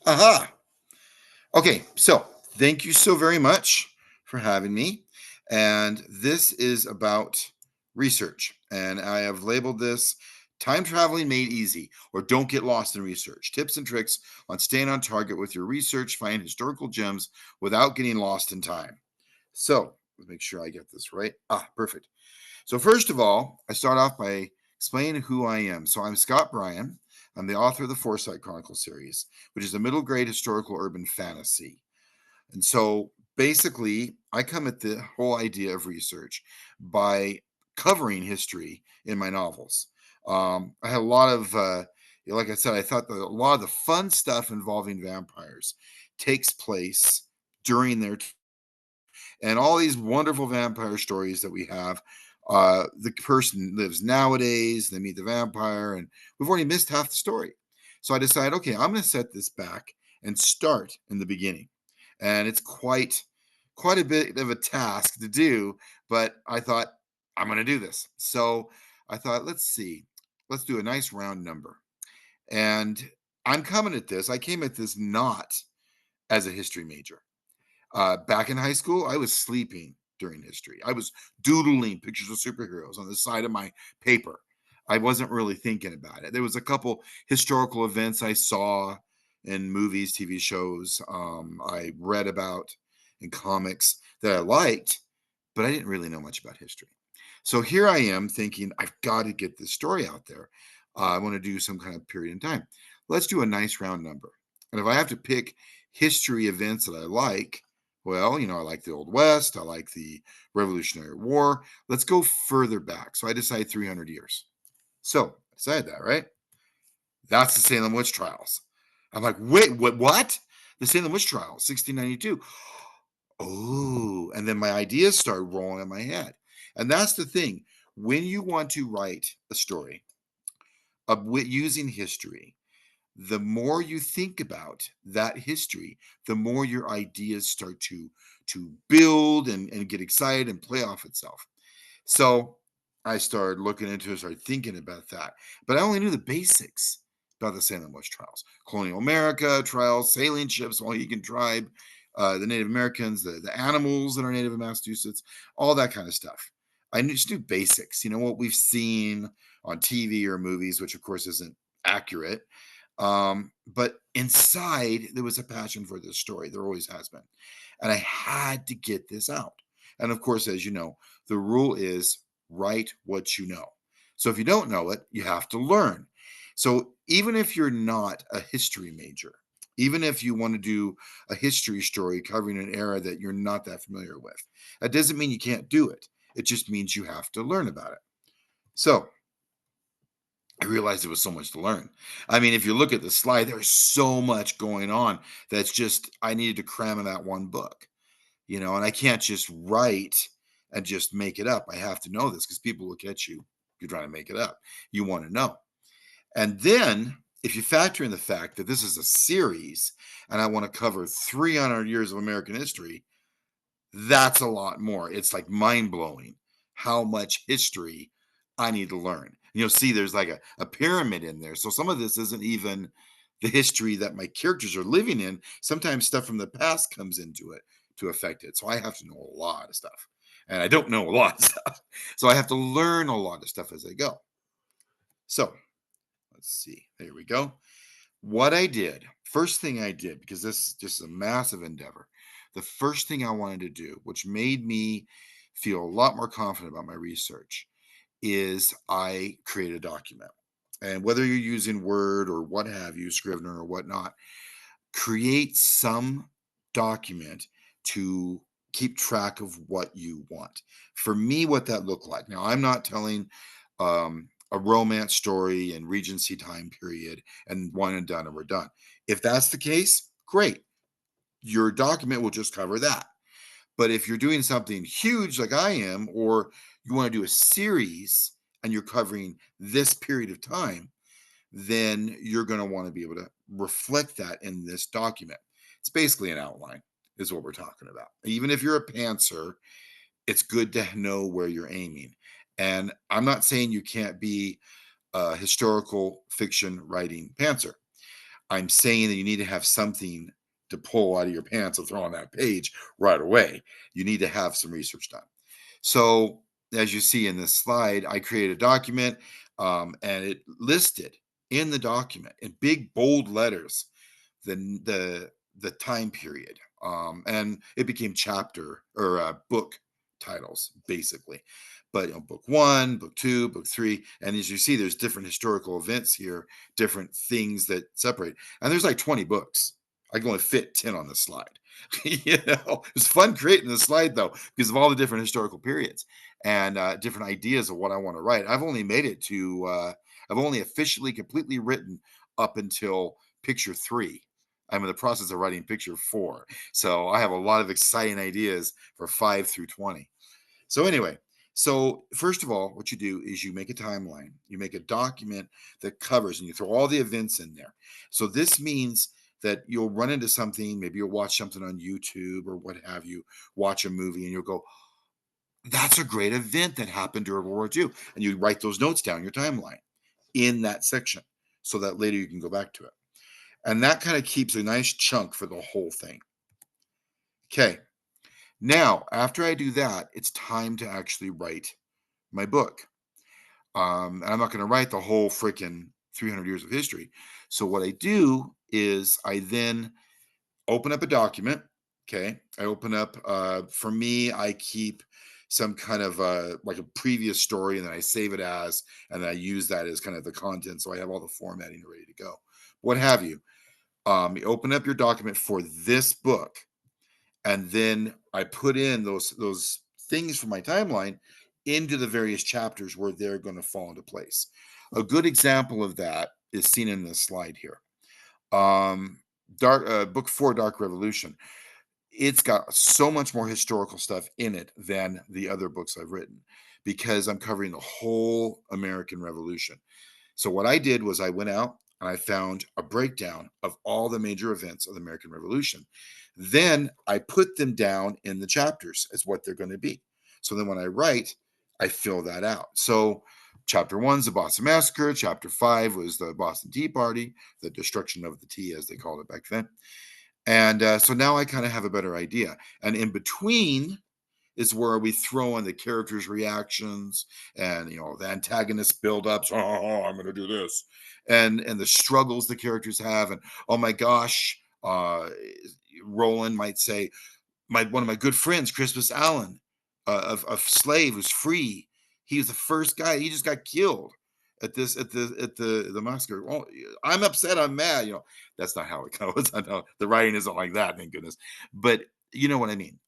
Aha. Okay, so thank you so very much for having me. And this is about research. And I have labeled this Time Traveling Made Easy, or Don't Get Lost in Research. Tips and tricks on staying on target with your research, find historical gems without getting lost in time. So let's make sure I get this right. Perfect. So, first of all, I start off by explaining who I am. So, I'm Scott Bryan. I'm the author of the Foresight Chronicle series, which is a middle grade historical urban fantasy. And so, basically, I come at the whole idea of research by covering history in my novels. I had a lot of, like I said, I thought that a lot of the fun stuff involving vampires takes place during their and all these wonderful vampire stories that we have. The person lives nowadays, they meet the vampire, and we've already missed half the story. So I decided, okay, I'm going to set this back and start in the beginning. And it's quite a bit of a task to do, but I thought I'm going to do this. So I thought, let's see, let's do a nice round number. And I'm coming at this. I came at this not as a history major. Back in high school, I was sleeping during history. I was doodling pictures of superheroes on the side of my paper. I wasn't really thinking about it. There was a couple historical events I saw in movies, TV shows, I read about in comics that I liked, but I didn't really know much about history. So here I am thinking, I've got to get this story out there. I want to do some kind of period in time. Let's do a nice round number. And if I have to pick history events that I like, well, I like the Old West. I like the Revolutionary War. Let's go further back. So I decided 300 years. So I decided that, right? That's the Salem witch trials. I'm like, wait, what? The Salem witch trials, 1692. Oh, and then my ideas start rolling in my head. And that's the thing. When you want to write a story using history, the more you think about that history, the more your ideas start to build and get excited and play off itself. So I started looking into it, started thinking about that. But I only knew the basics about the Salem witch trials, colonial America trials, sailing ships, Mohegan tribe, the Native Americans, the animals that are native in Massachusetts, all that kind of stuff. I just knew basics, what we've seen on TV or movies, which of course isn't accurate. But inside, there was a passion for this story. There always has been. And I had to get this out. And of course, as you know, the rule is write what you know. So if you don't know it, you have to learn. So even if you're not a history major, even if you want to do a history story covering an era that you're not that familiar with, that doesn't mean you can't do it. It just means you have to learn about it. So I realized there was so much to learn. I mean, if you look at the slide, there's so much going on that's just, I needed to cram in that one book, and I can't just write and just make it up. I have to know this because people look at you, you're trying to make it up. You want to know. And then if you factor in the fact that this is a series and I want to cover 300 years of American history, that's a lot more. It's like mind blowing how much history I need to learn. You'll see there's like a pyramid in there. So some of this isn't even the history that my characters are living in. Sometimes stuff from the past comes into it to affect it. So I have to know a lot of stuff. And I don't know a lot of stuff. So I have to learn a lot of stuff as I go. So let's see. There we go. What I did, first thing I did, because this is just a massive endeavor, the first thing I wanted to do, which made me feel a lot more confident about my research, is I create a document. And whether you're using Word or what have you, Scrivener or whatnot, create some document to keep track of what you want. For me, what that looked like. Now, I'm not telling a romance story and Regency time period and one and done and we're done. If that's the case, great. Your document will just cover that. But if you're doing something huge like I am, or you want to do a series and you're covering this period of time, then you're going to want to be able to reflect that in this document. It's basically an outline, is what we're talking about. Even if you're a pantser, it's good to know where you're aiming. And I'm not saying you can't be a historical fiction writing pantser. I'm saying that you need to have something to pull out of your pants and throw on that page right away. You need to have some research done. So as you see in this slide, I created a document, and it listed in the document in big bold letters the time period, and it became chapter or book titles basically. But book one, book two, book three, and as you see, there's different historical events here, different things that separate, and there's like 20 books. I can only fit 10 on the slide. It was fun creating the slide though, because of all the different historical periods and different ideas of what I want to write. I've only made it to, I've only officially completely written up until picture 3. I'm in the process of writing picture 4. So I have a lot of exciting ideas for 5 through 20. So anyway, so first of all, what you do is you make a timeline. You make a document that covers, and you throw all the events in there. So this means that you'll run into something, maybe you'll watch something on YouTube or what have you, watch a movie, and you'll go, that's a great event that happened during World War II. And you write those notes down in your timeline in that section so that later you can go back to it. And that kind of keeps a nice chunk for the whole thing. Okay. Now, after I do that, it's time to actually write my book. And I'm not going to write the whole freaking 300 years of history. So what I do is I then open up a document. Okay. I open up, for me, I keep some kind of like a previous story, and then I save it as, and I use that as kind of the content. So I have all the formatting ready to go, what have you. You open up your document for this book, and then I put in those things from my timeline into the various chapters where they're going to fall into place. A good example of that is seen in this slide here. Book 4, Dark Revolution. It's got so much more historical stuff in it than the other books I've written because I'm covering the whole American Revolution. So what I did was I went out and I found a breakdown of all the major events of the American Revolution. Then I put them down in the chapters as what they're going to be. So then when I write, I fill that out. So chapter 1 is the Boston Massacre. Chapter 5 was the Boston Tea Party, the destruction of the tea, as they called it back then. And so now I kind of have a better idea. And in between is where we throw in the characters' reactions and the antagonist build-ups. Oh, I'm going to do this, and the struggles the characters have, and oh my gosh, Roland might say, one of my good friends, Crispus Allen, of slave, was free. He was the first guy. He just got killed at the massacre. Oh, I'm upset. I'm mad. That's not how it goes. I know the writing isn't like that. Thank goodness. But you know what I mean.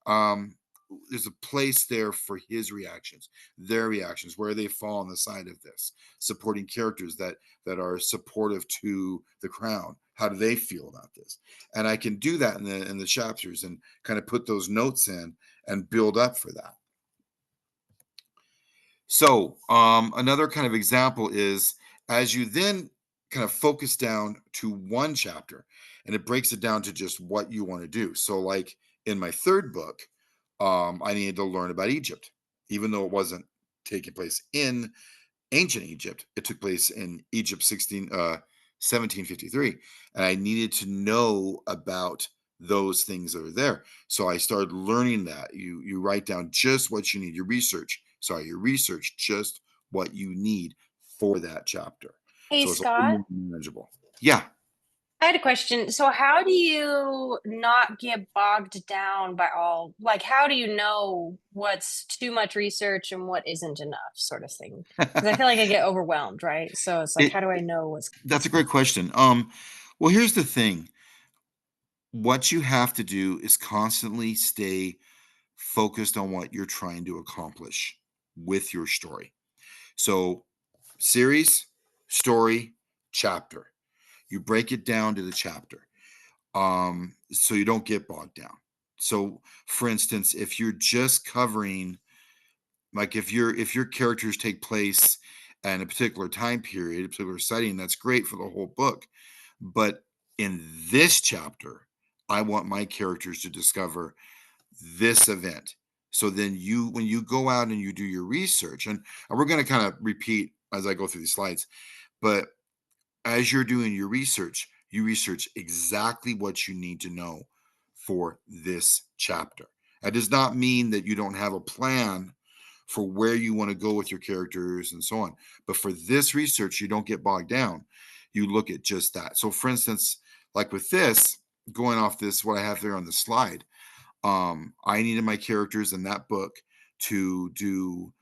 There's a place there for his reactions, their reactions, where they fall on the side of this, supporting characters that are supportive to the crown. How do they feel about this? And I can do that in the chapters and kind of put those notes in and build up for that. So another kind of example is as you then kind of focus down to one chapter, and it breaks it down to just what you want to do. So like in my third book, I needed to learn about Egypt, even though it wasn't taking place in ancient Egypt. It took place in Egypt 1753, and I needed to know about those things that are there. So I started learning that. You write down just what you need. You research just what you need for that chapter. Hey, So it's a little Scott, more manageable. Yeah. I had a question. So, how do you not get bogged down by like, how do you know what's too much research and what isn't enough, sort of thing? Because I feel like I get overwhelmed, right? So, it's like, it how do I know what's, that's a great question. Well, here's the thing. What you have to do is constantly stay focused on what you're trying to accomplish with your story. So, series, story, chapter. You break it down to the chapter, so you don't get bogged down. So, for instance, if you're just covering, like, if your characters take place in a particular time period, a particular setting, that's great for the whole book. But in this chapter, I want my characters to discover this event. So then when you go out and you do your research, and we're going to kind of repeat as I go through these slides, but as you're doing your research, You research exactly what you need to know for this chapter. That does not mean that you don't have a plan for where you want to go with your characters and so on. But for this research, you don't get bogged down. You look at just that. So, for instance, like with this, going off this, what I have there on the slide, I needed my characters in that book to do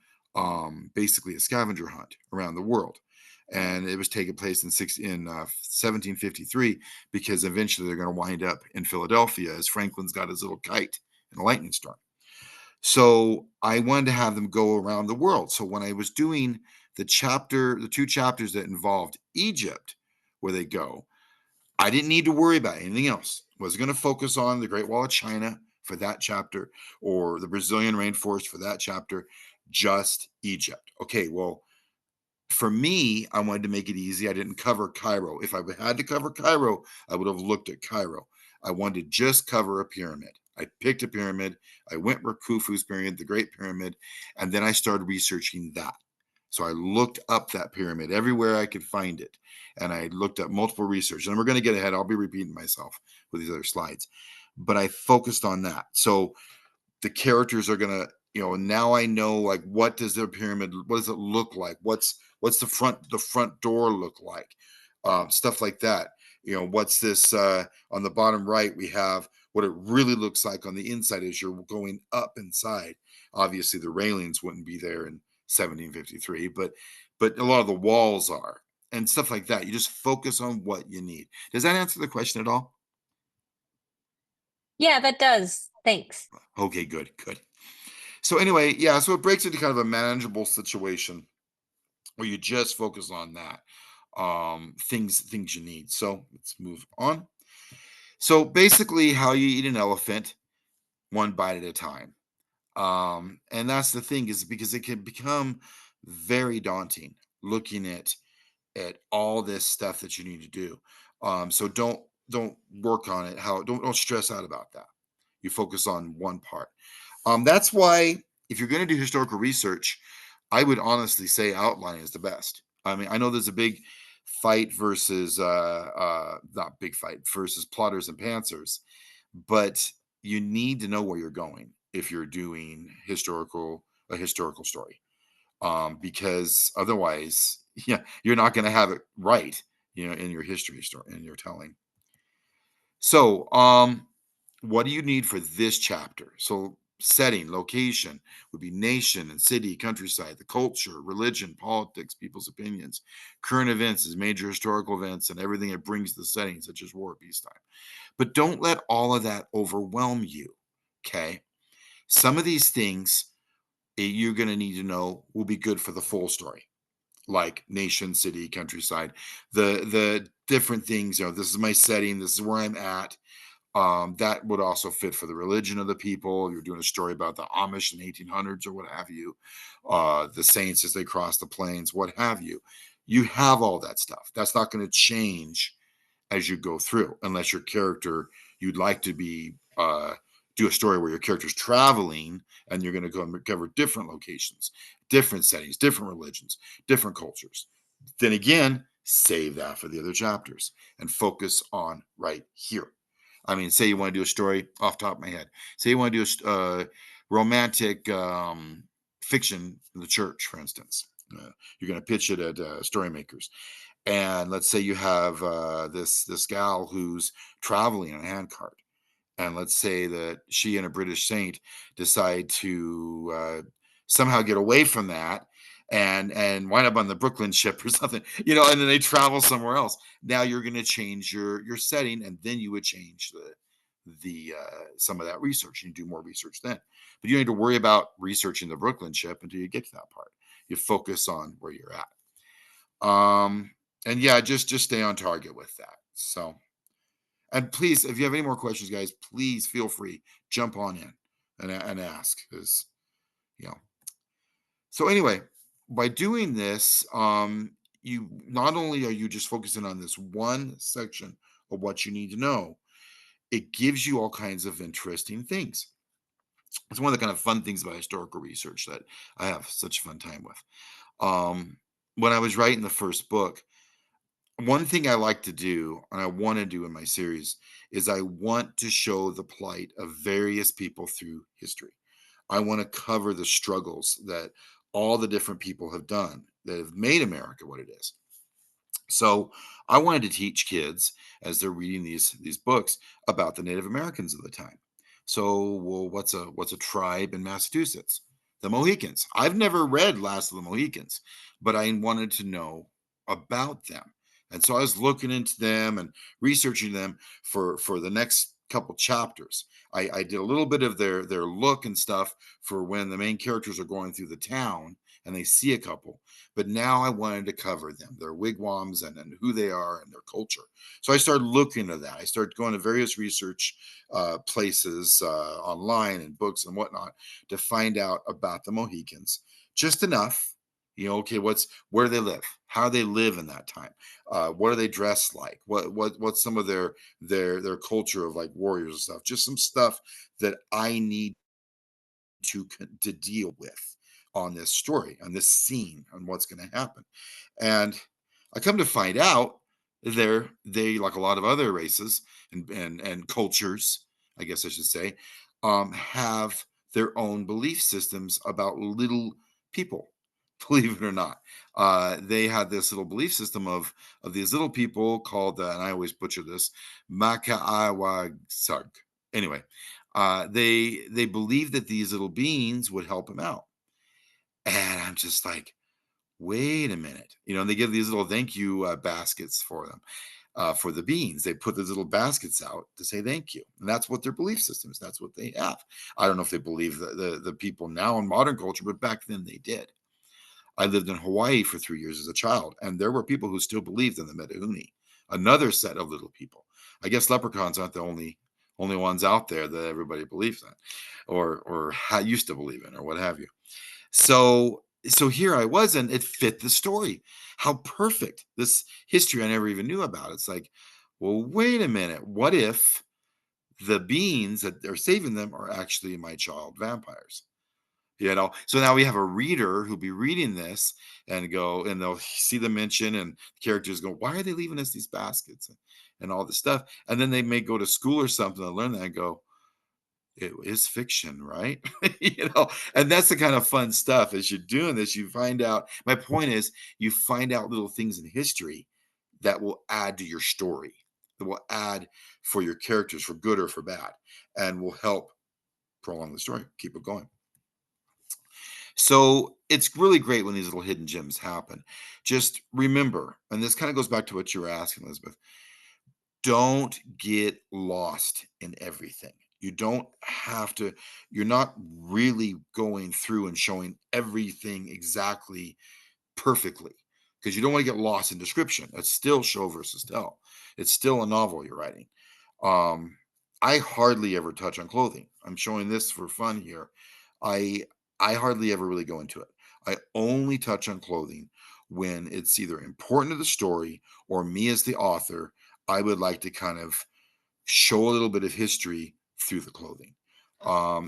basically a scavenger hunt around the world. And it was taking place in 1753 because eventually they're going to wind up in Philadelphia as Franklin's got his little kite in a lightning storm. So I wanted to have them go around the world. So when I was doing the two chapters that involved Egypt, where they go, I didn't need to worry about anything else. I was going to focus on the Great Wall of China for that chapter or the Brazilian rainforest for that chapter, just Egypt. Okay, well, for me, I wanted to make it easy. I didn't cover Cairo. If I had to cover Cairo, I would have looked at Cairo. I wanted to just cover a pyramid. I picked a pyramid. I went where Khufu's pyramid, the Great Pyramid, and then I started researching that. So I looked up that pyramid everywhere I could find it. And I looked up multiple research. And we're going to get ahead. I'll be repeating myself with these other slides. But I focused on that. So the characters are gonna, now I know, like, what does their pyramid, what does it look like, what's the front door look like, stuff like that. What's this, on the bottom right we have what it really looks like on the inside as you're going up inside. Obviously the railings wouldn't be there in 1753, but a lot of the walls are, and stuff like that. You just focus on what you need. Does that answer the question at all? Yeah, that does. Thanks. Okay, good. So anyway, yeah, so it breaks into kind of a manageable situation where you just focus on that, things you need. So let's move on. So basically, how you eat an elephant, one bite at a time. And that's the thing, is because it can become very daunting looking at all this stuff that you need to do. So don't work on it. Don't stress out about that. You focus on one part. That's why, if you're going to do historical research, I would honestly say outline is the best. I mean, I know there's a big fight versus not big fight versus plotters and pantsers, but you need to know where you're going if you're doing a historical story, because otherwise, yeah, you're not going to have it right, in your history story, in your telling. So, what do you need for this chapter? So, setting, location would be nation and city, countryside, the culture, religion, politics, people's opinions. Current events is major historical events and everything it brings to the setting, such as war, peacetime. But don't let all of that overwhelm you. Okay. Some of these things, you're going to need to know will be good for the full story, like nation, city, countryside, the different things. This is my setting. This is where I'm at. That would also fit for the religion of the people. You're doing a story about the Amish in the 1800s or what have you, the saints as they cross the plains, what have you. You have all that stuff. That's not going to change as you go through, unless your character, you'd like to be do a story where your character's traveling and you're going to go and cover different locations, different settings, different religions, different cultures. Then again, save that for the other chapters and focus on right here. I mean, say you want to do a story off the top of my head. Say you want to do a romantic fiction in the church, for instance. You're going to pitch it at story makers, and let's say you have this gal who's traveling on a handcart, and let's say that she and a British saint decide to somehow get away from that and wind up on the Brooklyn ship or something, and then they travel somewhere else. Now you're going to change your setting, and then you would change the some of that research. You do more research then, but you don't need to worry about researching the Brooklyn ship until you get to that part. You focus on where you're at. And yeah, just stay on target with that. So, and please, if you have any more questions, guys, please feel free, jump on in and ask, because you know. So anyway, by doing this, you not only are you just focusing on this one section of what you need to know, it gives you all kinds of interesting things. It's one of the kind of fun things about historical research that I have such a fun time with. When I was writing the first book, one thing I like to do, and I want to do in my series, is I want to show the plight of various people through history. I want to cover the struggles that all the different people have done that have made America what it is. So I wanted to teach kids as they're reading these books about the Native Americans of the time. So, well, what's a tribe in Massachusetts? The Mohicans. I've never read Last of the Mohicans, but I wanted to know about them. And so I was looking into them and researching them for the next couple chapters. I did a little bit of their look and stuff for when the main characters are going through the town and they see a couple. But now I wanted to cover them, their wigwams and who they are and their culture. So I started looking at that. I started going to various research places online and books and whatnot to find out about the Mohicans, just enough. Okay, where do they live? How do they live in that time? What are they dressed like? What's some of their culture of like warriors and stuff? Just some stuff that I need to deal with on this story, on this scene, on what's going to happen. And I come to find out they like a lot of other races and cultures, I guess I should say, have their own belief systems about little people. Believe it or not, they had this little belief system of these little people called, and I always butcher this, Maka'awasug. Anyway, they believed that these little beings would help him out, and I'm just like, wait a minute, and they give these little thank you baskets for them, for the beans. They put these little baskets out to say thank you, and that's what their belief systems. That's what they have. I don't know if they believe the people now in modern culture, but back then they did. I lived in Hawaii for 3 years as a child, and there were people who still believed in the Metahuni, another set of little people. I guess leprechauns aren't the only ones out there that everybody believes in, or used to believe in, or what have you. So here I was, and it fit the story. How perfect this history I never even knew about. It's like, well, wait a minute. What if the beings that are saving them are actually my child vampires? So now we have a reader who'll be reading this and they'll see the mention, and characters go, why are they leaving us these baskets and all this stuff? And then they may go to school or something and learn that and go, it is fiction, right? And that's the kind of fun stuff. As you're doing this, you find out, my point is, you find out little things in history that will add to your story, that will add for your characters, for good or for bad, and will help prolong the story, keep it going. So it's really great when these little hidden gems happen. Just remember, and this kind of goes back to what you were asking, Elizabeth, don't get lost in everything. You don't have to, you're not really going through and showing everything exactly perfectly, because you don't want to get lost in description. It's still show versus tell. It's still a novel you're writing. Um, I hardly ever touch on clothing. I'm showing this for fun here. I I hardly ever really go into it. I only touch on clothing when it's either important to the story or me as the author. I would like to kind of show a little bit of history through the clothing.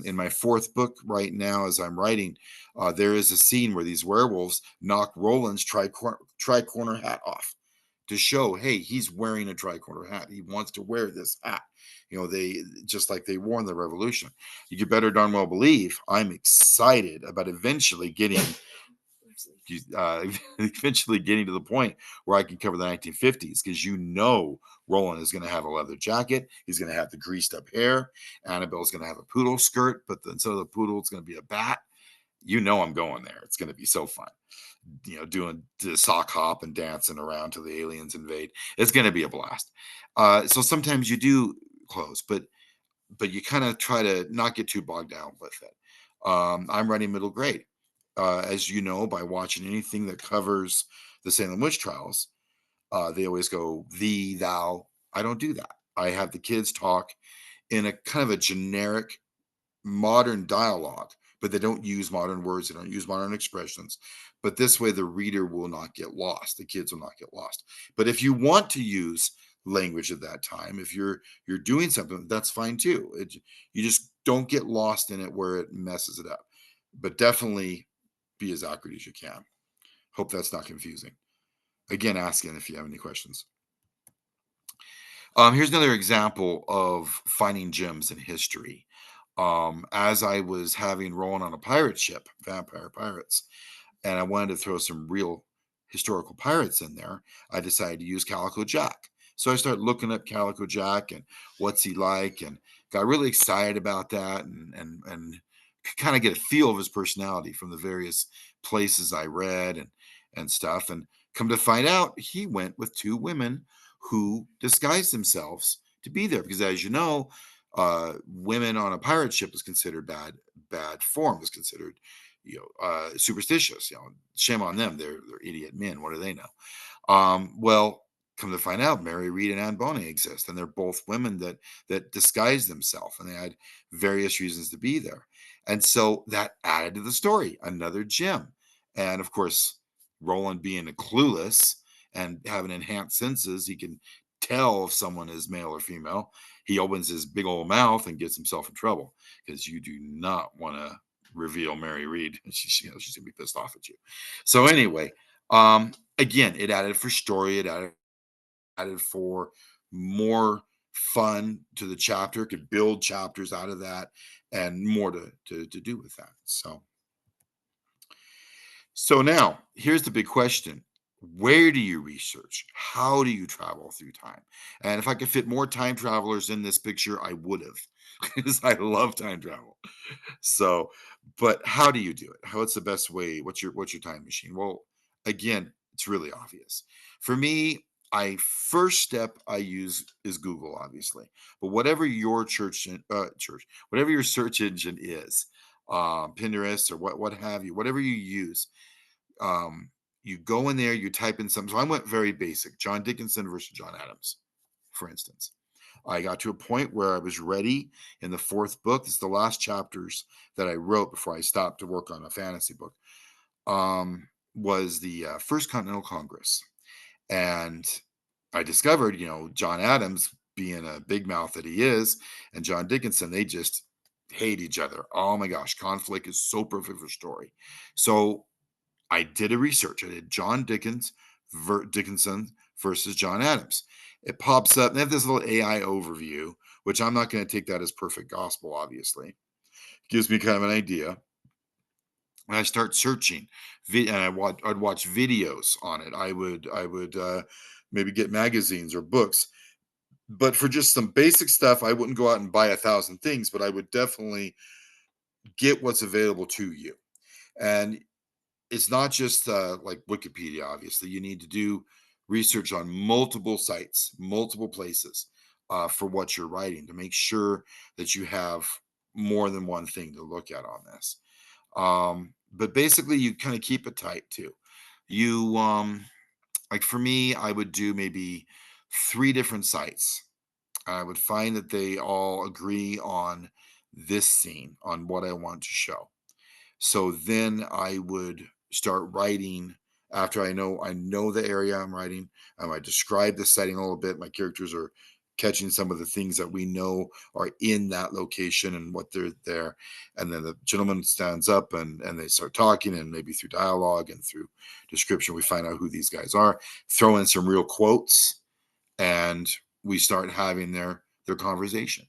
In my fourth book right now, as I'm writing, there is a scene where these werewolves knock Roland's tri-corner hat off to show, hey, he's wearing a tri-corner hat. He wants to wear this hat. They just like they wore in the Revolution. You better darn well believe I'm excited about eventually getting to the point where I can cover the 1950s, because Roland is going to have a leather jacket. He's going to have the greased up hair. Annabelle's going to have a poodle skirt, but instead of the poodle, it's going to be a bat. I'm going there. It's going to be so fun. Doing the sock hop and dancing around till the aliens invade. It's going to be a blast. So sometimes you do close, but you kind of try to not get too bogged down with it. I'm writing middle grade, as you know, by watching anything that covers the Salem witch trials. They always go thee, thou. I don't do that. I have the kids talk in a kind of a generic modern dialogue, but they don't use modern words. They don't use modern expressions. But this way, the reader will not get lost. The kids will not get lost. But if you want to use language at that time, if you're doing something, that's fine too. You just don't get lost in it where it messes it up. But definitely be as accurate as you can. Hope that's not confusing. Again, asking if you have any questions. Here's another example of finding gems in history. As I was having rolling on a pirate ship, vampire pirates, and I wanted to throw some real historical pirates in there, I decided to use Calico Jack. So I started looking up Calico Jack and what's he like, and got really excited about that, and could kind of get a feel of his personality from the various places I read and stuff. And come to find out, he went with two women who disguised themselves to be there because, as you know, women on a pirate ship was considered bad form, was considered superstitious. Shame on them. They're idiot men. What do they know? Well, come to find out, Mary Read and Anne Bonny exist, and they're both women that disguised themselves, and they had various reasons to be there, and so that added to the story, another gem. And of course, Roland being a clueless and having enhanced senses, he can tell if someone is male or female. He opens his big old mouth and gets himself in trouble because you do not want to reveal Mary Read. She's gonna be pissed off at you. So anyway, again, it added for story, it added for more fun to the chapter, could build chapters out of that and more to do with that. So now here's the big question. Where do you research? How do you travel through time? And if I could fit more time travelers in this picture, I would have, because I love time travel. So, but how do you do it? What's the best way? What's your time machine? Well, again, it's really obvious. For me, I first step I use is Google, obviously. But whatever your whatever your search engine is, Pinterest or what have you, whatever you use, um, you go in there, you type in something. So I went very basic: John Dickinson versus John Adams, for instance. I got to a point where I was ready in the fourth book. It's the last chapters that I wrote before I stopped to work on a fantasy book. Was the First Continental Congress, and I discovered, John Adams being a big mouth that he is, and John Dickinson, they just hate each other. Oh my gosh, conflict is so perfect for story. So I did a research. I did Dickinson versus John Adams. It pops up. They have this little AI overview, which I'm not going to take that as perfect gospel, obviously. Gives me kind of an idea. And I start searching, and I'd watch videos on it. I would maybe get magazines or books. But for just some basic stuff, I wouldn't go out and buy 1,000 things, but I would definitely get what's available to you. And it's not just like Wikipedia, obviously. You need to do research on multiple sites, multiple places for what you're writing to make sure that you have more than one thing to look at on this. But basically, you kind of keep it tight too. You, like for me, I would do maybe three different sites. I would find that they all agree on this scene, on what I want to show. So then I would start writing after I know the area I'm writing. I describe the setting a little bit. My characters are catching some of the things that we know are in that location and what they're there. And then the gentleman stands up and they start talking, and maybe through dialogue and through description, we find out who these guys are. Throw in some real quotes, and we start having their conversation.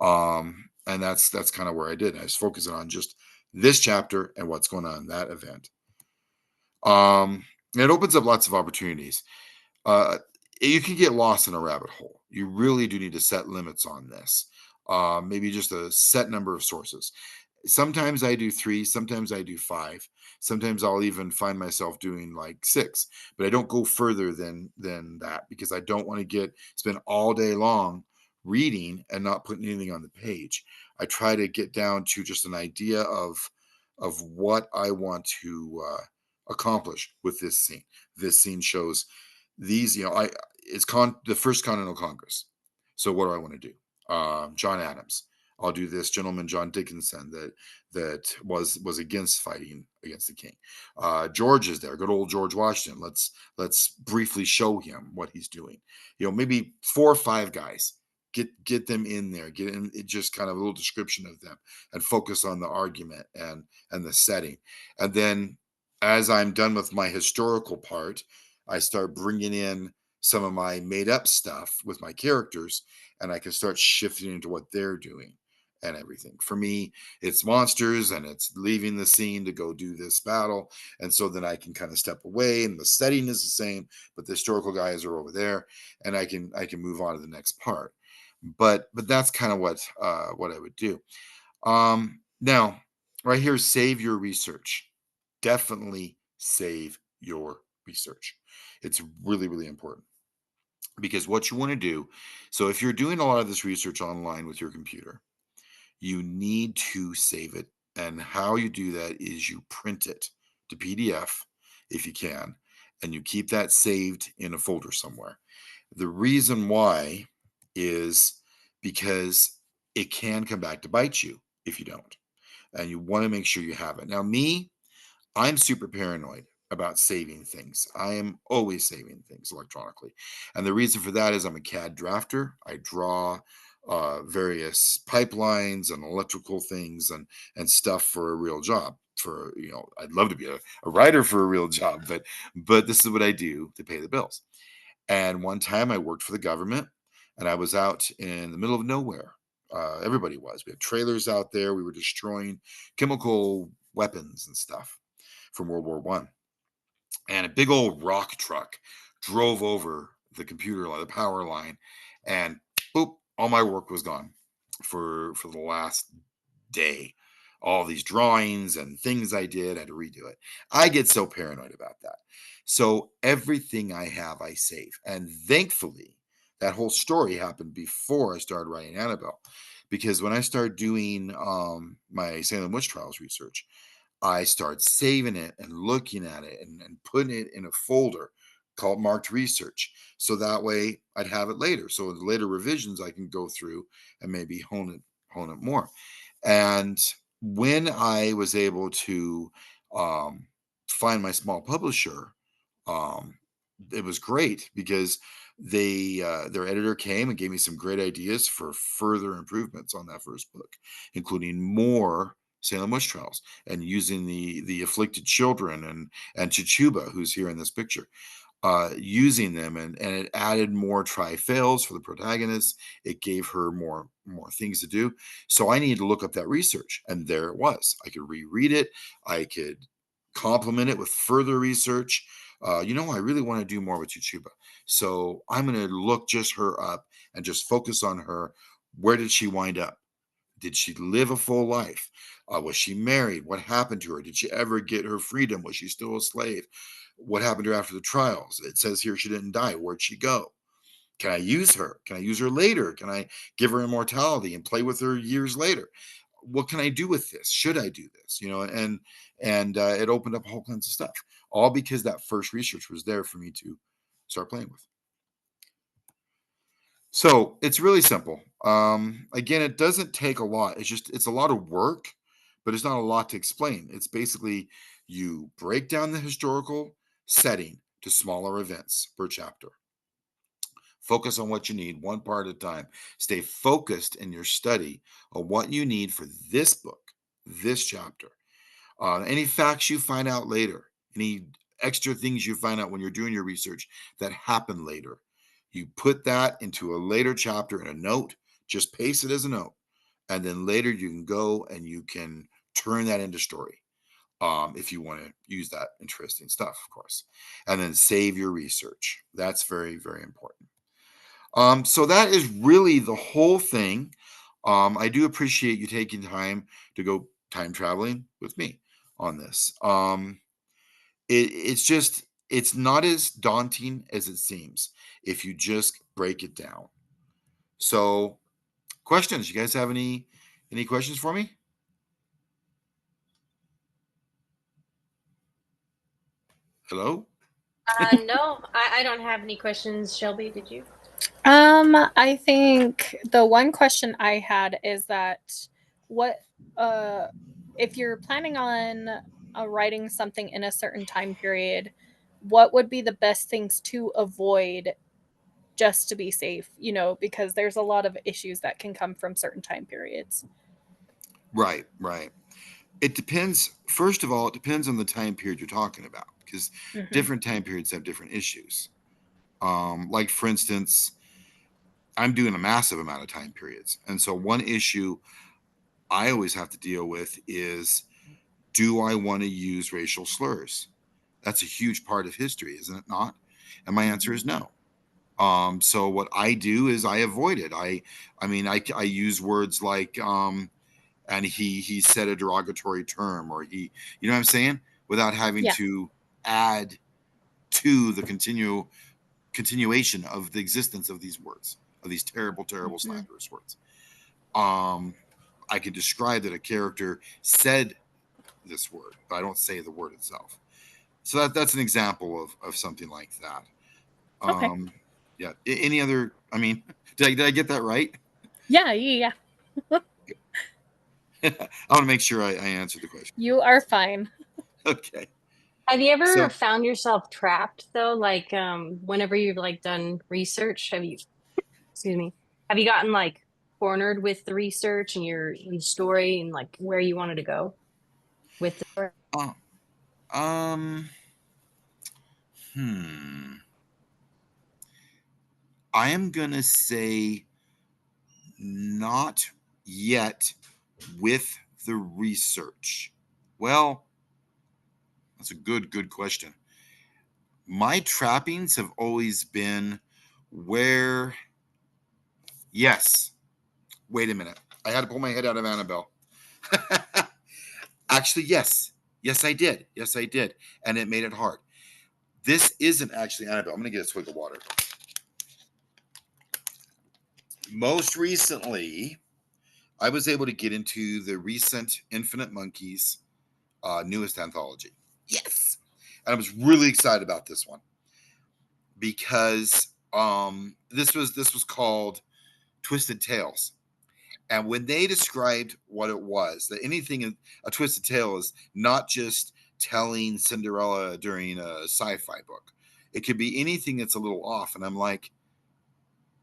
And that's kind of where I did. I was focusing on just this chapter and what's going on in that event. It opens up lots of opportunities. Uh, you can get lost in a rabbit hole. You really do need to set limits on this. Maybe just a set number of sources. Sometimes I do three, sometimes I do five. Sometimes I'll even find myself doing like six, but I don't go further than that because I don't want to spend all day long reading and not putting anything on the page. I try to get down to just an idea of what I want to accomplish with this scene. This scene shows these, the First Continental Congress. So what do I want to do? John Adams. I'll do this gentleman, John Dickinson, that was against fighting against the king. George is there, good old George Washington. Let's briefly show him what he's doing. Maybe 4 or 5 guys. Get them in there. Get in just kind of a little description of them, and focus on the argument and the setting. And then, as I'm done with my historical part, I start bringing in some of my made up stuff with my characters, and I can start shifting into what they're doing and everything. For me, it's monsters and it's leaving the scene to go do this battle. And so then I can kind of step away and the setting is the same, but the historical guys are over there, and I can move on to the next part. But that's kind of what I would do. Now, right here, save your research. Definitely save your research. It's really, really important because what you want to do, so if you're doing a lot of this research online with your computer, you need to save it. And how you do that is you print it to PDF if you can, and you keep that saved in a folder somewhere. The reason why is because it can come back to bite you if you don't. And you want to make sure you have it. Now, me, I'm super paranoid about saving things. I am always saving things electronically. And the reason for that is I'm a CAD drafter. I draw various pipelines and electrical things and stuff for a real job. For I'd love to be a writer for a real job, but this is what I do to pay the bills. And one time I worked for the government and I was out in the middle of nowhere. Everybody was. We had trailers out there. We were destroying chemical weapons and stuff from World War One. And a big old rock truck drove over the computer line, the power line, and boop, all my work was gone for the last day. All these drawings and things I did, I had to redo it. I get so paranoid about that. So everything I have, I save. And thankfully, that whole story happened before I started writing Annabelle. Because when I started doing my Salem Witch Trials research, I start saving it and looking at it and putting it in a folder called marked research. So that way I'd have it later. So in later revisions, I can go through and maybe hone it more. And when I was able to um, find my small publisher, um, it was great because their editor came and gave me some great ideas for further improvements on that first book, including more Salem witch trials and using the afflicted children and Chichuba, who's here in this picture, using them, and it added more tri-fails for the protagonist. It gave her more things to do. So I needed to look up that research, and there it was. I could reread it. I could complement it with further research. I really want to do more with Chichuba. So I'm going to look just her up and just focus on her. Where did she wind up? Did she live a full life? Was she married? What happened to her? Did she ever get her freedom? Was she still a slave? What happened to her after the trials? It says here she didn't die. Where'd she go? Can I use her? Can I use her later? Can I give her immortality and play with her years later? What can I do with this? Should I do this? And it opened up a whole kinds of stuff, all because that first research was there for me to start playing with. So it's really simple. Again, it doesn't take a lot. It's a lot of work, but it's not a lot to explain. It's basically you break down the historical setting to smaller events per chapter. Focus on what you need, one part at a time. Stay focused in your study on what you need for this book, this chapter. Any facts you find out later, any extra things you find out when you're doing your research that happen later, you put that into a later chapter in a note, just paste it as a note. And then later you can go and you can turn that into story if you want to use that interesting stuff, of course. And then save your research. That's very, very important. So that is really the whole thing. I do appreciate you taking time to go time traveling with me on this. It's not as daunting as it seems if you just break it down. So, questions? You guys have any questions for me? Hello? No, I don't have any questions. Shelby, did you? I think the one question I had is that what uh if you're planning on writing something in a certain time period, what would be the best things to avoid just to be safe, because there's a lot of issues that can come from certain time periods. Right, right. It depends. First of all, it depends on the time period you're talking about. because Mhm. different time periods have different issues. Like for instance, I'm doing a massive amount of time periods, and so one issue I always have to deal with is, do I want to use racial slurs? That's a huge part of history, isn't it not? And my answer is no. So what I do is I avoid it. I use words like and he said a derogatory term, or he, you know what I'm saying, without having Yeah. to add to the continuation of the existence of these words, of these terrible, terrible, Mhm. slanderous words. I can describe that a character said this word, but I don't say the word itself. So that's an example of something like that. Okay. Yeah. Any other? I mean, did I get that right? Yeah, yeah, yeah. I want to make sure I answered the question. You are fine. Okay. Have you ever So, found yourself trapped though? Like, whenever you've like done research, excuse me, have you gotten like cornered with the research and your story and like where you wanted to go with the story? uh, um, I am gonna say not yet with the research. Well, that's a good question. My trappings have always been where, yes, wait a minute. I had to pull my head out of Annabelle. Actually, yes. Yes, I did. Yes, I did. And it made it hard. This isn't actually Annabelle. I'm going to get a swig of water. Most recently, I was able to get into the recent Infinite Monkeys newest anthology. Yes. And I was really excited about this one because this was called Twisted Tales. And when they described what it was, that anything in a twisted tale is not just telling Cinderella during a sci-fi book. It could be anything that's a little off. And I'm like,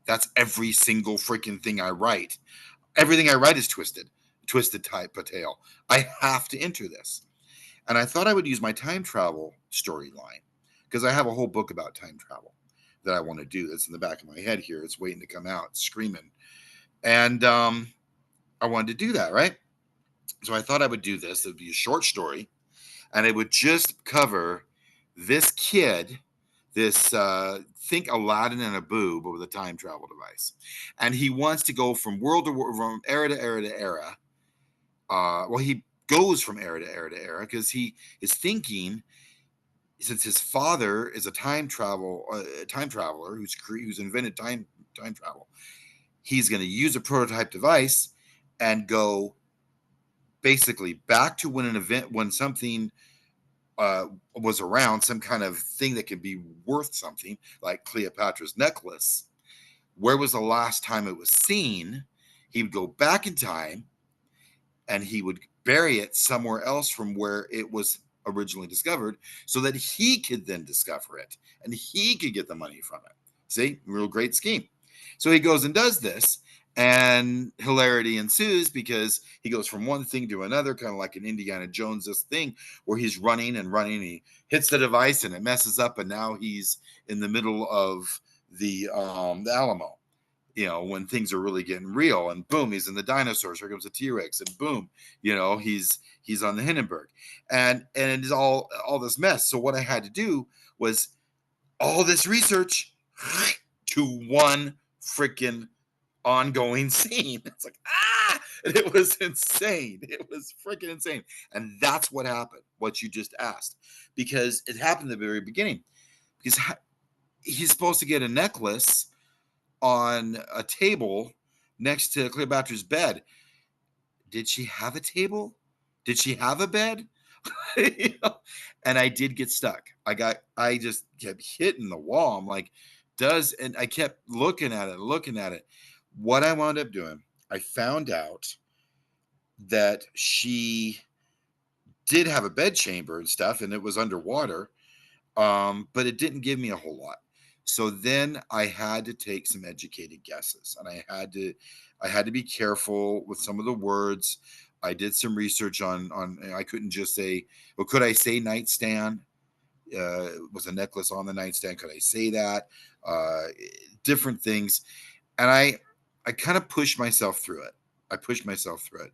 that's every single freaking thing I write. Everything I write is twisted type of tale. I have to enter this. And I thought I would use my time travel storyline because I have a whole book about time travel that I want to do. That's in the back of my head here. It's waiting to come out, screaming. And I wanted to do that, right? So I thought I would do this. It would be a short story, and it would just cover this kid, this think Aladdin and a boob with a time travel device, and he wants to go from world to world, from era to era to era. Well, he goes from era to era to era because he is thinking, since his father is a time traveler who's invented time travel, he's going to use a prototype device and go basically back to when something was around, some kind of thing that could be worth something, like Cleopatra's necklace. Where was the last time it was seen? He would go back in time and he would bury it somewhere else from where it was originally discovered, so that he could then discover it and he could get the money from it. See, real great scheme. So he goes and does this, and hilarity ensues because he goes from one thing to another, kind of like an Indiana Jones thing, where he's running and running. And he hits the device and it messes up, and now he's in the middle of the Alamo. When things are really getting real, and boom, he's in the dinosaurs. Here comes the T-Rex, and boom, he's on the Hindenburg, and it's all this mess. So what I had to do was all this research to one freaking ongoing scene. It's like, and it was insane. It was freaking insane. And that's what happened, what you just asked, because it happened at the very beginning. Because he's supposed to get a necklace on a table next to Cleopatra's bed. Did she have a table? Did she have a bed? And I did get stuck. I just kept hitting the wall. I'm like, and I kept looking at it. What I wound up doing, I found out that she did have a bed chamber and stuff, and it was underwater. But it didn't give me a whole lot. So then I had to take some educated guesses, and I had to be careful with some of the words. I did some research on I couldn't just say, well, could I say nightstand? Was a necklace on the nightstand? Could I say that? Uh, Different things, and I kind of pushed myself through it. I pushed myself through it,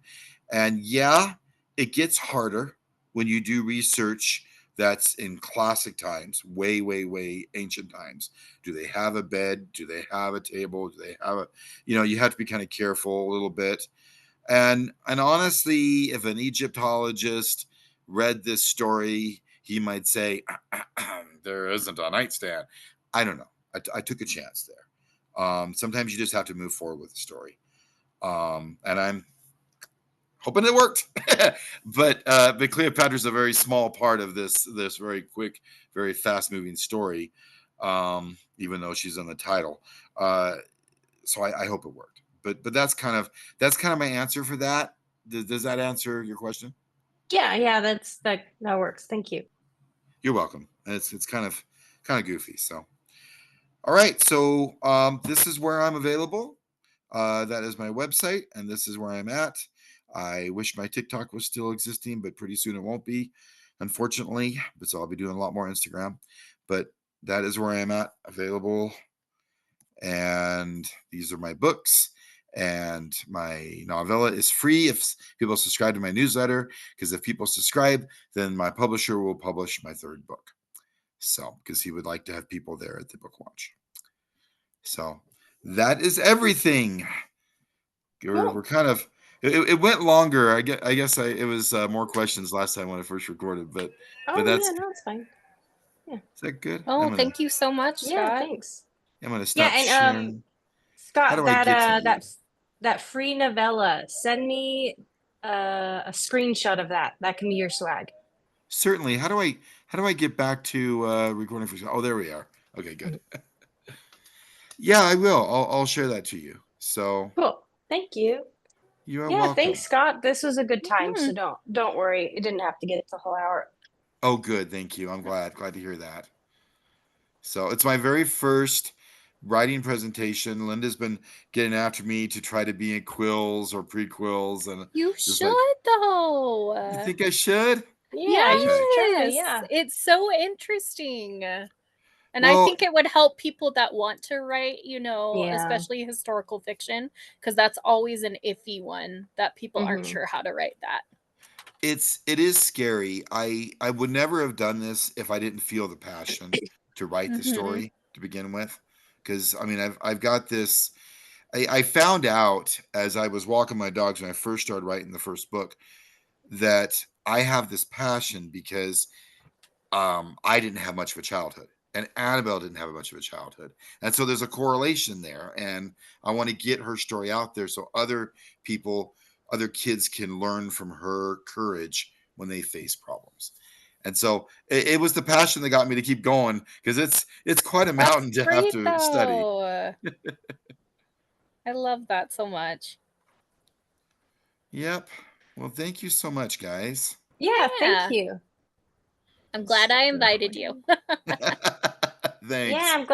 and yeah, it gets harder when you do research that's in classic times, way, way, way ancient times. Do they have a bed? Do they have a table? Do they have a, you have to be kind of careful a little bit. And honestly, if an Egyptologist read this story, he might say, there isn't a nightstand. I don't know. I took a chance there. Sometimes you just have to move forward with the story. And I'm hoping it worked. But Cleopatra's a very small part of this very quick, very fast moving story, even though she's in the title. So I hope it worked. But that's kind of my answer for that. Does that answer your question? Yeah, that works. Thank you. You're welcome. It's kind of goofy. So all right. So this is where I'm available. That is my website, and this is where I'm at. I wish my TikTok was still existing, but pretty soon it won't be, unfortunately. But so I'll be doing a lot more Instagram. But that is where I'm at, available. And these are my books. And my novella is free if people subscribe to my newsletter, because if people subscribe, then my publisher will publish my third book. So, because he would like to have people there at the book launch. So, that is everything. We're kind of, it went longer. I guess it was more questions last time when I first recorded, but that's, yeah, no, it's fine. is that good? Oh, thank you so much, Yeah, Scott. thanks. I'm gonna Yeah, stop and sharing. How Scott, do I get to you? that free novella, send me a screenshot of that. That can be your swag. Certainly. How do I get back to recording for? Oh, there we are. Okay, good. Yeah, I will. I'll share that to you. So Cool. Thank you. you are Yeah, welcome. thanks, Scott. This was a good time, Mhm. so don't worry. It didn't have to get the whole hour. Oh, good. Thank you. I'm glad to hear that. So it's my very first writing presentation. Linda's been getting after me to try to be in quills or prequels, and You just should, like, though. you think I should? Yeah, you should try. Yes, Yeah. it's so interesting. And I Well, think it would help people that want to write, Yeah. especially historical fiction, because that's always an iffy one that people aren't Mhm. sure how to write that. it is scary. I would never have done this if I didn't feel the passion to write the Mhm. story to begin with. Because I mean, I've got this. I found out as I was walking my dogs when I first started writing the first book that I have this passion because I didn't have much of a childhood, and Annabelle didn't have much of a childhood, and so there's a correlation there. And I want to get her story out there so other kids can learn from her courage when they face problems. And so it was the passion that got me to keep going, because it's quite a That's mountain to have great, to study. though. I love that so much. Yep. Well, thank you so much, guys. Yeah, thank Yeah. you. I'm glad I invited you. Thanks. Yeah, I'm glad